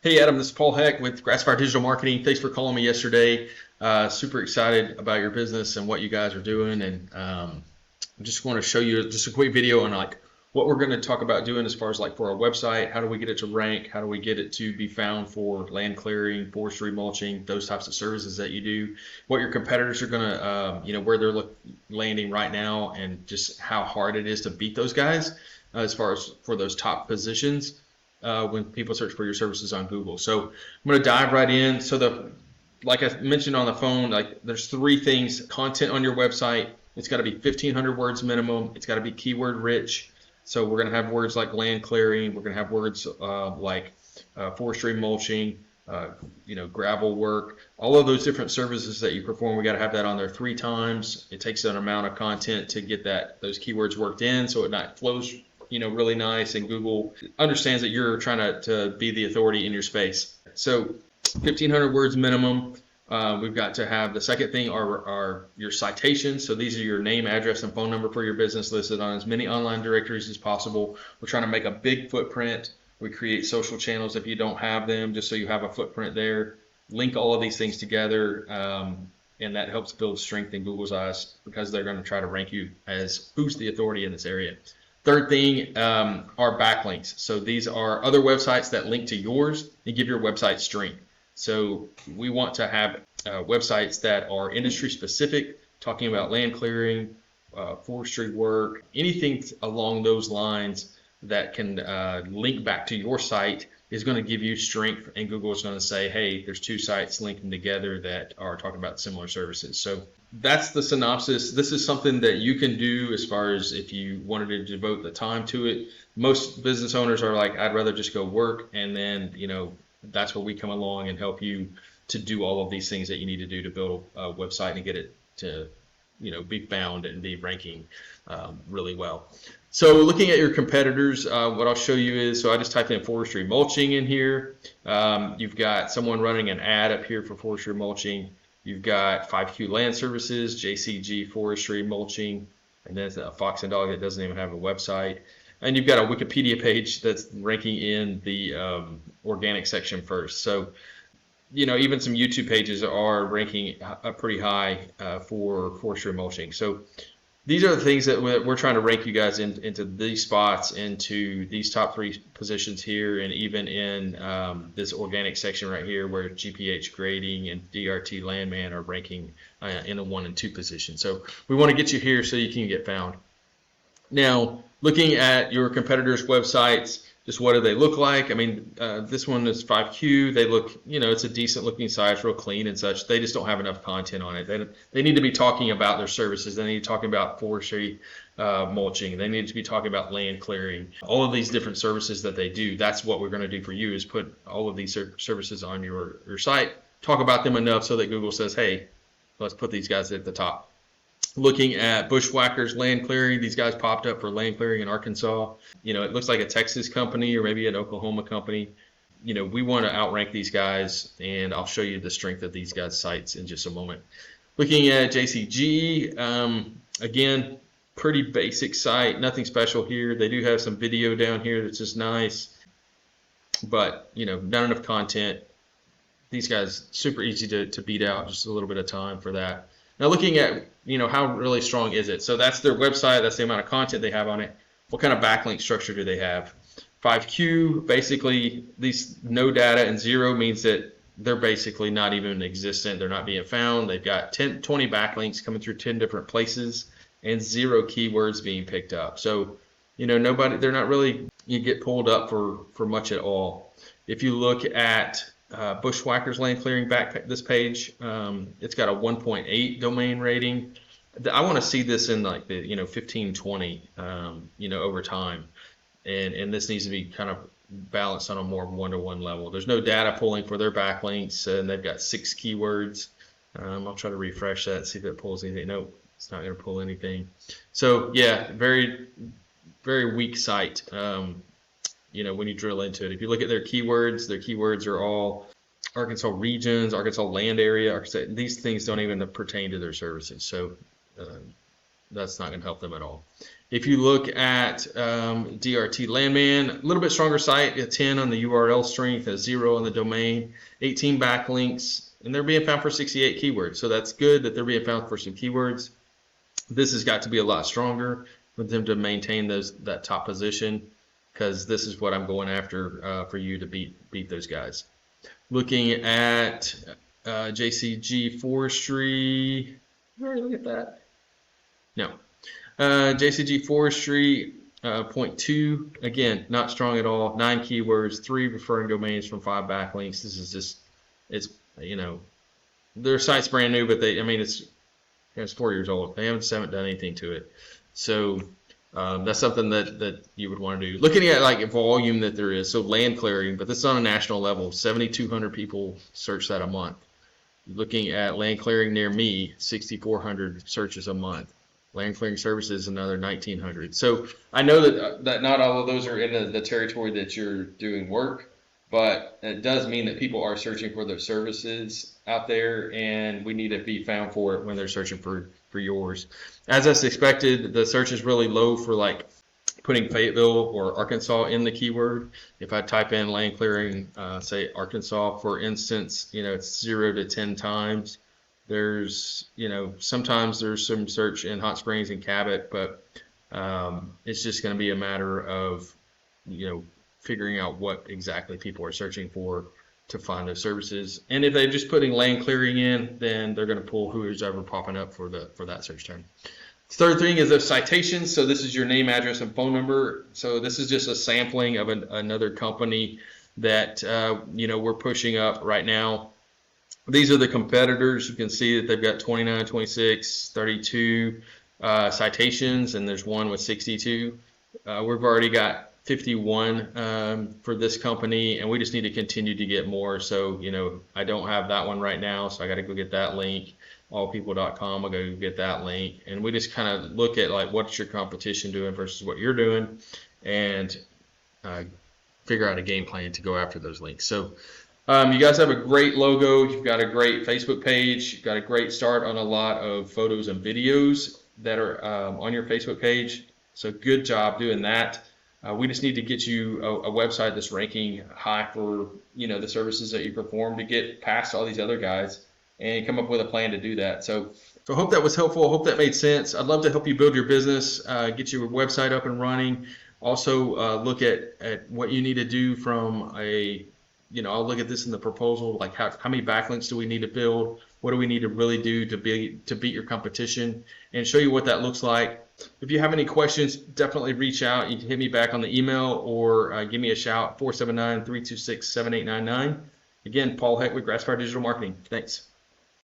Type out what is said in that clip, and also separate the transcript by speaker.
Speaker 1: Hey Adam, this is Paul Heck with Grassfire Digital Marketing. Thanks for calling me yesterday. Super excited about your business and what you guys are doing, and I just want to show you just a quick video on like what we're going to talk about doing as far as like for our website. How do we get it to rank? How do we get it to be found for land clearing, forestry, mulching, those types of services that you do? What your competitors are going to, where they're landing right now, and just how hard it is to beat those guys as far as for those top positions. When people search for your services on Google. So I'm going to dive right in. So like I mentioned on the phone, like there's three things: content on your website. It's got to be 1,500 words minimum. It's got to be keyword rich. So we're going to have words like land clearing. We're going to have words like forestry, mulching, gravel work. All of those different services that you perform, we got to have that on there 3 times. It takes an amount of content to get those keywords worked in, so it not flows really nice, and Google understands that you're trying to be the authority in your space. So 1,500 words minimum. We've got to have the second thing are your citations. So these are your name, address, and phone number for your business listed on as many online directories as possible. We're trying to make a big footprint. We create social channels if you don't have them, just so you have a footprint there. Link all of these things together, and that helps build strength in Google's eyes, because they're going to try to rank you as who's the authority in this area. Third thing are backlinks. So these are other websites that link to yours and give your website strength. So we want to have websites that are industry specific, talking about land clearing, forestry work, anything along those lines that can link back to your site is going to give you strength, and Google is going to say, hey, there's 2 sites linking together that are talking about similar services. So that's the synopsis. This is something that you can do as far as if you wanted to devote the time to it. Most business owners are like, I'd rather just go work, and then that's where we come along and help you to do all of these things that you need to do to build a website and get it to be found and be ranking really well. So looking at your competitors, what I'll show you is, so I just typed in forestry mulching in here. You've got someone running an ad up here for forestry mulching. You've got 5Q Land Services, JCG Forestry Mulching, and then a Fox and Dog that doesn't even have a website. And you've got a Wikipedia page that's ranking in the organic section first. So even some YouTube pages are ranking pretty high for forestry mulching. So these are the things that we're trying to rank you guys into these spots, into these top 3 positions here, and even in this organic section right here where GPH Grading and DRT Landman are ranking in the 1 and 2 position. So we want to get you here so you can get found. Now, looking at your competitors' websites, just what do they look like? I mean, this one is 5Q. They look, it's a decent looking site, it's real clean and such. They just don't have enough content on it. They need to be talking about their services. They need to be talking about forestry, mulching. They need to be talking about land clearing. All of these different services that they do. That's what we're going to do for you, is put all of these services on your site. Talk about them enough so that Google says, hey, let's put these guys at the top. Looking at Bushwhackers Land Clearing, these guys popped up for land clearing in Arkansas. It looks like a Texas company or maybe an Oklahoma company. We want to outrank these guys, and I'll show you the strength of these guys' sites in just a moment. Looking at JCG, again, pretty basic site, nothing special here. They do have some video down here that's just nice, but not enough content. These guys, super easy to beat out, just a little bit of time for that. Now looking at, how really strong is it? So that's their website, that's the amount of content they have on it. What kind of backlink structure do they have? 5Q, basically, these no data and 0 means that they're basically not even existent. They're not being found. They've got 20 backlinks coming through 10 different places and 0 keywords being picked up. So, they're not really, you get pulled up for much at all. If you look at Bushwhackers Land Clearing this page, it's got a 1.8 domain rating. I want to see this in like the 15, 20 over time, and this needs to be kind of balanced on a more 1-to-1 level. There's no data pulling for their backlinks, and they've got 6 keywords. I'll try to refresh that, see if it pulls anything. Nope, it's not going to pull anything. So yeah, very, very weak site. When you drill into it. If you look at their keywords are all Arkansas regions, Arkansas land area. These things don't even pertain to their services. So that's not going to help them at all. If you look at DRT Landman, a little bit stronger site, a 10 on the URL strength, a 0 on the domain, 18 backlinks, and they're being found for 68 keywords. So that's good that they're being found for some keywords. This has got to be a lot stronger for them to maintain that top position, because this is what I'm going after for you to beat those guys. Looking at JCG Forestry, did I already look at that? No. JCG Forestry, 0.2, again, not strong at all. 9 keywords, 3 referring domains from 5 backlinks. This is just, it's, you know, their site's brand new, but it's 4 years old. They haven't done anything to it. So that's something that you would want to do. Looking at like volume that there is, so land clearing, but this is on a national level. 7,200 people search that a month. Looking at land clearing near me, 6,400 searches a month. Land clearing services, another 1,900. So I know that not all of those are in the territory that you're doing work, but it does mean that people are searching for those services out there, and we need to be found for it when they're searching for yours. As I expected, the search is really low for like putting Fayetteville or Arkansas in the keyword. If I type in land clearing, say Arkansas, for instance, it's 0 to 10 times. There's, sometimes there's some search in Hot Springs and Cabot, but it's just going to be a matter of, figuring out what exactly people are searching for to find those services. And if they're just putting land clearing in, then they're going to pull who's ever popping up for that search term. Third thing is those citations. So this is your name, address, and phone number. So this is just a sampling of another company that we're pushing up right now. These are the competitors. You can see that they've got 29, 26, 32 citations, and there's one with 62. We've already got 51 for this company, and we just need to continue to get more. So, I don't have that one right now, so I got to go get that link. Allpeople.com, I'll go get that link. And we just kind of look at like what's your competition doing versus what you're doing, and figure out a game plan to go after those links. So you guys have a great logo. You've got a great Facebook page. You've got a great start on a lot of photos and videos that are on your Facebook page. So good job doing that. We just need to get you a website that's ranking high for the services that you perform to get past all these other guys and come up with a plan to do that. So I hope that was helpful. I hope that made sense. I'd love to help you build your business, get your website up and running. Also look at what you need to do from I'll look at this in the proposal, like how many backlinks do we need to build? What do we need to really do to beat your competition, and show you what that looks like. If you have any questions, definitely reach out. You can hit me back on the email or give me a shout, 479-326-7899. Again, Paul Heck with Grassfire Digital Marketing. Thanks.